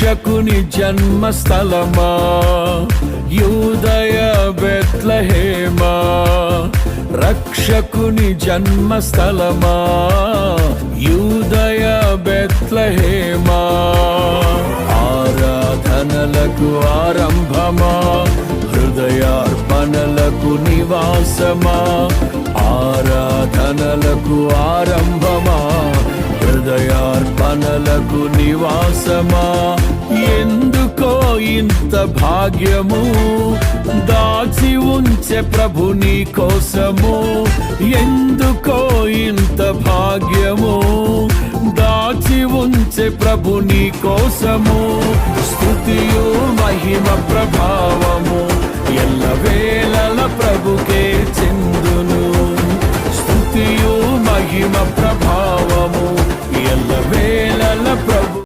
రక్షకుని జన్మస్థలమా యూదయ బెత్లెహేమా, రక్షకుని జన్మస్థలమా యూదయ బెత్లెహేమా. ఆరాధనలకు ఆరంభమా, హృదయార్పణలకు నివాసమా, ఆరాధనలకు ఆరంభమా, హృదయార్పణలకు నివాసమా. ఎందుకో ఇంత భాగ్యము దాచి ఉంచే ప్రభు నీ కోసము, ఎందుకో ఇంత భాగ్యము దాచి ఉంచే ప్రభు నీ కోసము. స్తుతియు మహిమ ప్రభావము ఎల్లవేళల ప్రభుకే చెందును, స్తుతియు మహిమ ప్రభావము ఎల్లవేళల ప్రభు